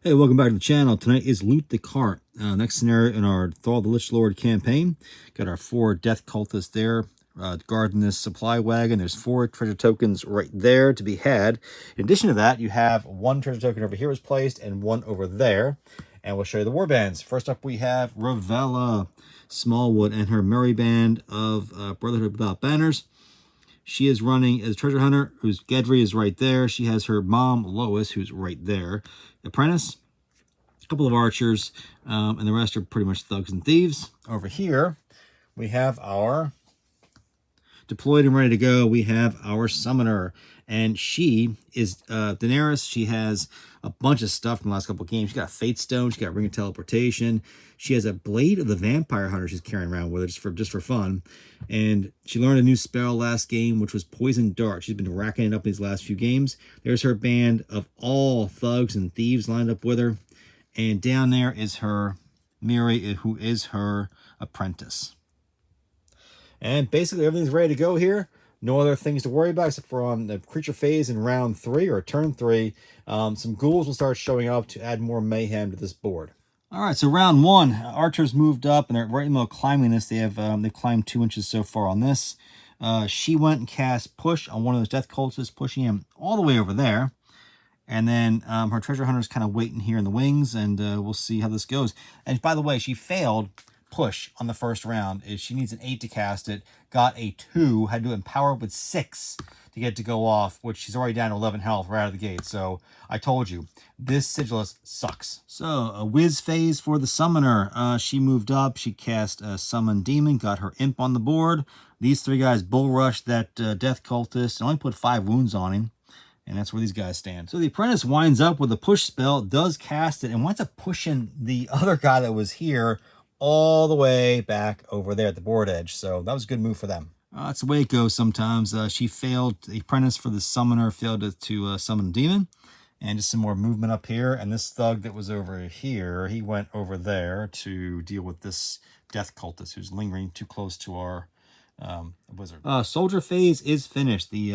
Hey, welcome back to the channel. Tonight is Loot the Cart. Next scenario in our Thaw the Lich Lord campaign. Got our 4 death cultists there guarding this supply wagon. There's 4 treasure tokens right there to be had. In addition to that, you have 1 treasure token over here was placed and 1 over there. And we'll show you the warbands. First up, we have Ravella Smallwood and her merry band of Brotherhood Without Banners. She is running as treasure hunter, whose Gedry is right there. She has her mom, Lois, who's right there. Apprentice, a couple of archers, and the rest are pretty much thugs and thieves. Over here, we have our deployed and ready to go. We have our summoner, and she is Daenerys. She has a bunch of stuff from the last couple of games. She got a Fate Stone. She got Ring of Teleportation. She has a Blade of the Vampire Hunter she's carrying around with her just for fun. And she learned a new spell last game, which was Poison Dart. She's been racking it up these last few games. There's her band of all thugs and thieves lined up with her. And down there is her Miri, who is her apprentice. And basically everything's ready to go here. No other things to worry about except for on the creature phase in round 3 or turn 3. Some ghouls will start showing up to add more mayhem to this board. All right, so round 1, archers moved up and they're right in the middle of climbing this. They've climbed 2 inches so far on this. She went and cast push on one of those death cultists, pushing him all the way over there. And then her treasure hunter's kind of waiting here in the wings, and we'll see how this goes. And by the way, she failed push on the first round. She needs an 8 to cast it, got a 2, had to empower with 6 to get it to go off, which she's already down to 11 health right out of the gate. So I told you, this Sigilist sucks. So a whiz phase for the summoner. She moved up, she cast a summon demon, got her imp on the board. These 3 guys bull rushed that death cultist and only put 5 wounds on him. And that's where these guys stand. So the apprentice winds up with a push spell, does cast it, and winds up pushing the other guy that was here all the way back over there at the board edge. So that was a good move for them. That's the way it goes sometimes. She failed, the apprentice for the summoner failed to summon a demon. And just some more movement up here. And this thug that was over here, he went over there to deal with this death cultist who's lingering too close to our wizard. Soldier phase is finished. The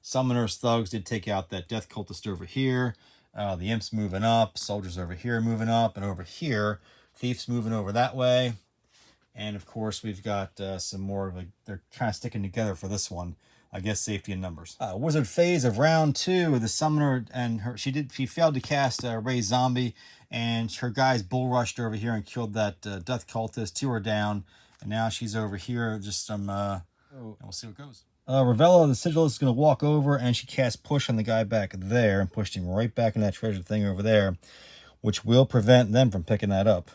summoners, thugs did take out that death cultist over here. The imps moving up, soldiers over here moving up, and over here, thieves moving over that way. And of course, we've got some more, like they're kind of sticking together for this one. I guess safety in numbers. Wizard phase of round 2, the summoner and her, she failed to cast Ray Zombie, and her guys bull rushed over here and killed that death cultist. 2 are down, and now she's over here. Just some, and we'll see what goes. Ravella, the Sigilist, is going to walk over, and she casts push on the guy back there and pushed him right back in that treasure thing over there, which will prevent them from picking that up.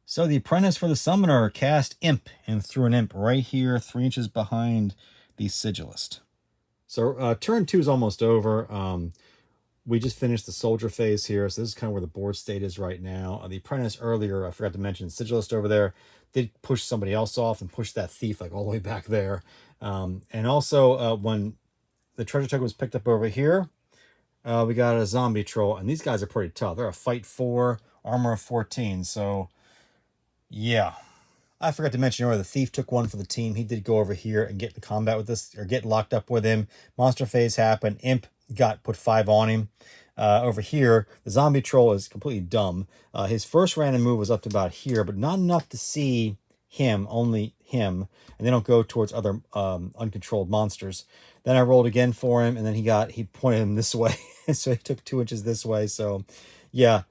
So the apprentice for the summoner cast imp and threw an imp right here, 3 inches behind the Sigilist. So turn 2 is almost over. We just finished the soldier phase here, so this is kind of where the board state is right now. The apprentice earlier, I forgot to mention, Sigilist over there, did push somebody else off and push that thief like all the way back there. And also when the treasure token was picked up over here, we got a zombie troll, and these guys are pretty tough. They're a fight 4, armor of 14, so yeah. I forgot to mention earlier, the thief took 1 for the team. He did go over here and get in combat with this, or get locked up with him. Monster phase happened. Imp put 5 on him. Over here, the zombie troll is completely dumb. His first random move was up to about here, but not enough to see him, only him, and they don't go towards other uncontrolled monsters. Then I rolled again for him, and then he pointed him this way, so he took 2 inches this way. So yeah,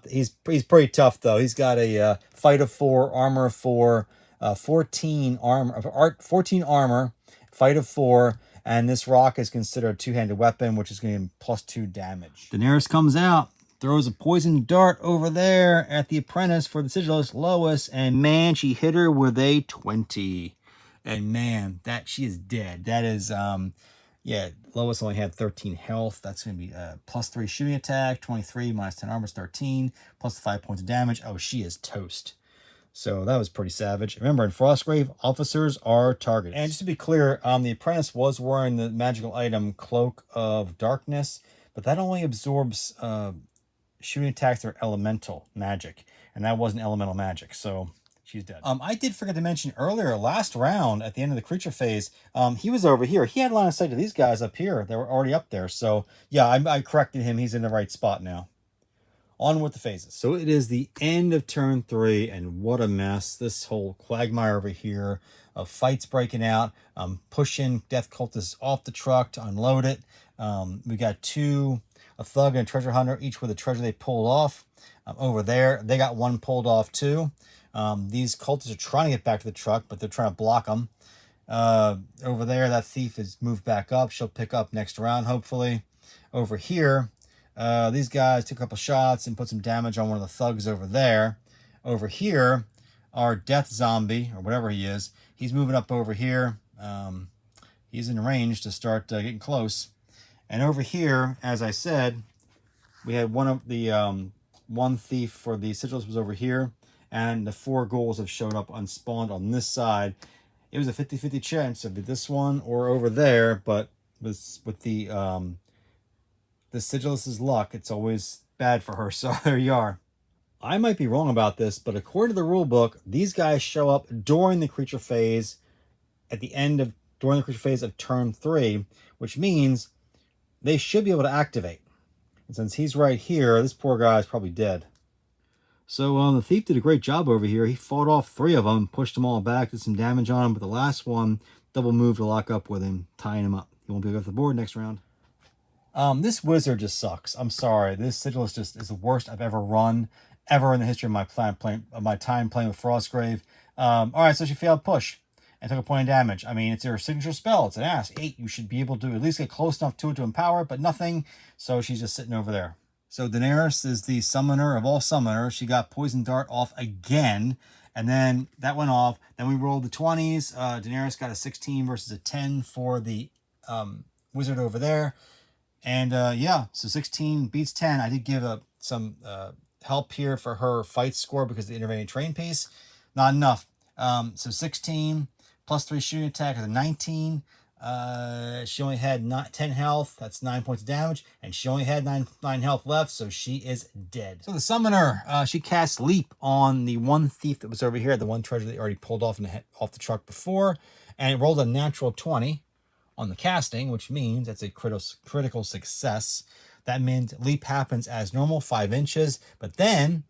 he's pretty tough though. He's got a fight of 4, armor of 4, 14 armor, fight of 4, and this rock is considered a 2-handed weapon, which is going to give him +2 damage. Daenerys comes out, throws a poison dart over there at the apprentice for the Sigilist, Lois, and man, she hit her with a 20. And man, she is dead. That is, yeah, Lois only had 13 health. That's going to be +3 shooting attack, 23, -10 armor is 13, +5 points of damage. Oh, she is toast. So that was pretty savage. Remember, in Frostgrave, officers are targets. And just to be clear, the apprentice was wearing the magical item Cloak of Darkness, but that only absorbs shooting attacks that are elemental magic, and that wasn't elemental magic, so she's dead. I did forget to mention earlier, last round, at the end of the creature phase, he was over here. He had line of sight to these guys up here. They were already up there, so yeah, I corrected him. He's in the right spot now. On with the phases. So it is the end of turn 3, and what a mess. This whole quagmire over here of fights breaking out, pushing Death Cultists off the truck to unload it. We got a thug and a treasure hunter, each with a treasure they pulled off. Over there, they got one pulled off too. These cultists are trying to get back to the truck, but they're trying to block them. Over there, that thief is moved back up. She'll pick up next round, hopefully. Over here, these guys took a couple shots and put some damage on one of the thugs over there. Over here, our death zombie, or whatever he is, he's moving up over here. He's in range to start getting close. And over here, as I said, we had one of the one thief for the Sigilist was over here, and the 4 ghouls have showed up unspawned on this side. It was a 50-50 chance of this one or over there, but with the Sigilist's luck, it's always bad for her. So there you are. I might be wrong about this, but according to the rule book, these guys show up during the creature phase during the creature phase of turn 3, which means they should be able to activate. And since he's right here, this poor guy is probably dead. So the thief did a great job over here. He fought off 3 of them, pushed them all back, did some damage on him, but the last one double moved to lock up with him, tying him up. He won't be off the board next round. This wizard just sucks. I'm sorry. This Sigilist just is the worst I've ever run, ever in the history of my time playing with Frostgrave. All right, so she failed push and took a point of damage. I mean, it's her signature spell. It's an ass. 8. You should be able to at least get close enough to it to empower it, but nothing. So she's just sitting over there. So Daenerys is the summoner of all summoners. She got Poison Dart off again, and then that went off. Then we rolled the 20s. Daenerys got a 16 versus a 10 for the wizard over there. And yeah, so 16 beats 10. I did give some help here for her fight score because of the intervening train piece. Not enough. So 16 plus 3 shooting attack is a 19. She only had 10 health. That's 9 points of damage. And she only had 9 health left, so she is dead. So the summoner, she cast Leap on the one thief that was over here, the one treasure that already pulled off the truck before. And it rolled a natural 20 on the casting, which means that's a critical success. That means Leap happens as normal, 5 inches, but then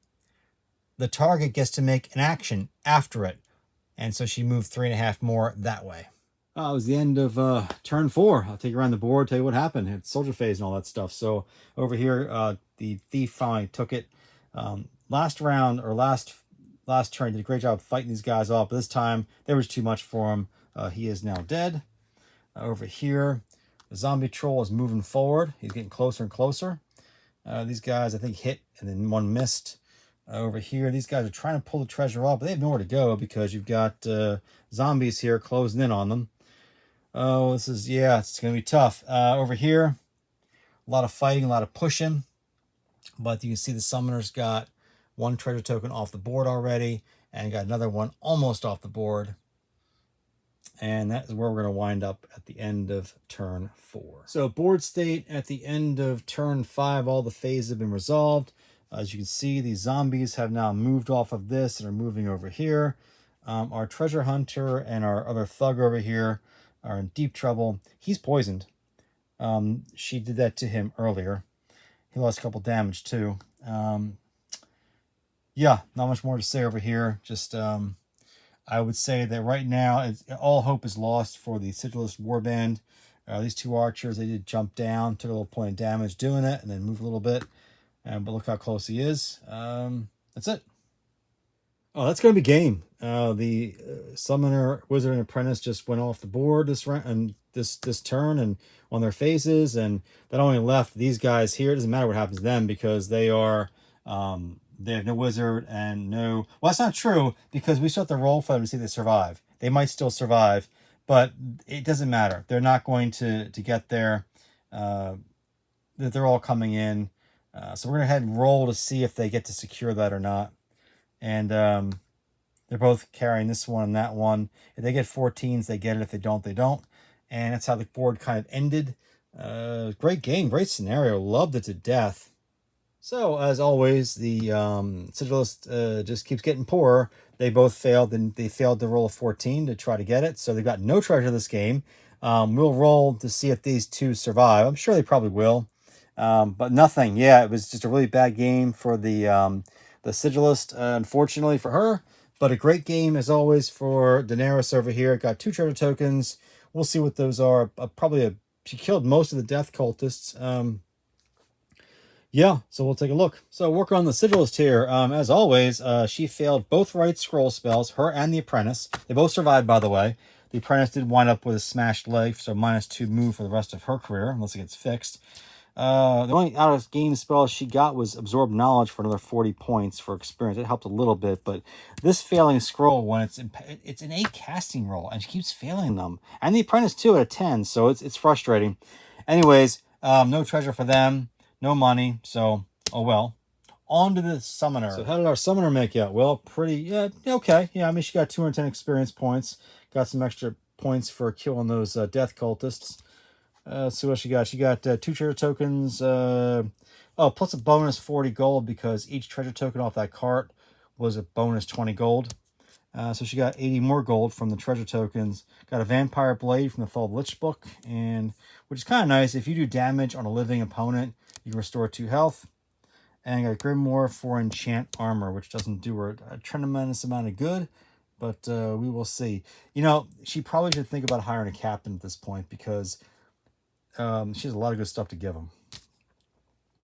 the target gets to make an action after it. And so she moved 3.5 more that way. It was the end of turn 4. I'll take you around the board, tell you what happened. It's soldier phase and all that stuff. So over here, the thief finally took it. Last round, or last turn, did a great job fighting these guys off. But this time, there was too much for him. He is now dead. Over here, the zombie troll is moving forward. He's getting closer and closer. These guys, I think, hit and then one missed. Over here, these guys are trying to pull the treasure off, but they have nowhere to go because you've got zombies here closing in on them. Oh, it's going to be tough. Over here, a lot of fighting, a lot of pushing. But you can see the summoner's got 1 treasure token off the board already, and got another one almost off the board. And that is where we're going to wind up at the end of turn 4. So board state at the end of turn 5, all the phases have been resolved. As you can see, these zombies have now moved off of this and are moving over here. Our treasure hunter and our other thug over here are in deep trouble. He's poisoned. She did that to him earlier. He lost a couple damage too. Yeah, not much more to say over here. Just I would say that right now, all hope is lost for the Sigilist warband. These 2 archers, they did jump down, took a little point of damage doing it, and then move a little bit. But look how close he is. That's it. Oh, that's going to be game. The summoner, wizard, and apprentice just went off the board this round and this turn and on their phases, and that only left these guys here. It doesn't matter what happens to them because they are they have no wizard and no. Well, that's not true because we still have to roll for them to see if they survive. They might still survive, but it doesn't matter. They're not going to get there. They're all coming in. So we're going to head and roll to see if they get to secure that or not. And they're both carrying this one and that one. If they get 14s, they get it. If they don't, they don't. And that's how the board kind of ended. Great game, great scenario. Loved it to death. So, as always, the Sigilist just keeps getting poorer. They both failed, and they failed to roll a 14 to try to get it. So they've got no treasure this game. We'll roll to see if these 2 survive. I'm sure they probably will. But nothing. Yeah, it was just a really bad game for the Sigilist, unfortunately for her. But a great game, as always, for Daenerys over here. Got 2 treasure tokens. We'll see what those are. She killed most of the death cultists. Yeah, so we'll take a look. So work on the Sigilist here. As always, she failed both right scroll spells, her and the Apprentice. They both survived, by the way. The Apprentice did wind up with a smashed leg, so -2 move for the rest of her career, unless it gets fixed. The only out-of-game spell she got was Absorb Knowledge for another 40 points for experience. It helped a little bit, but this failing scroll, when it's an 8 casting roll, and she keeps failing them. And the Apprentice, too, at a 10, so it's frustrating. Anyways, no treasure for them, no money, so, oh well. On to the Summoner. So how did our Summoner make out? Well, pretty, okay. Yeah, I mean, she got 210 experience points. Got some extra points for killing those death cultists. Let's see what she got. She got 2 treasure tokens. Plus a bonus 40 gold because each treasure token off that cart was a bonus 20 gold. So she got 80 more gold from the treasure tokens. Got a Vampire Blade from the Thaw Lich book, and which is kind of nice. If you do damage on a living opponent, you can restore 2 health. And got Grimoire for Enchant Armor, which doesn't do her a tremendous amount of good, but we will see. You know, she probably should think about hiring a captain at this point because she has a lot of good stuff to give him.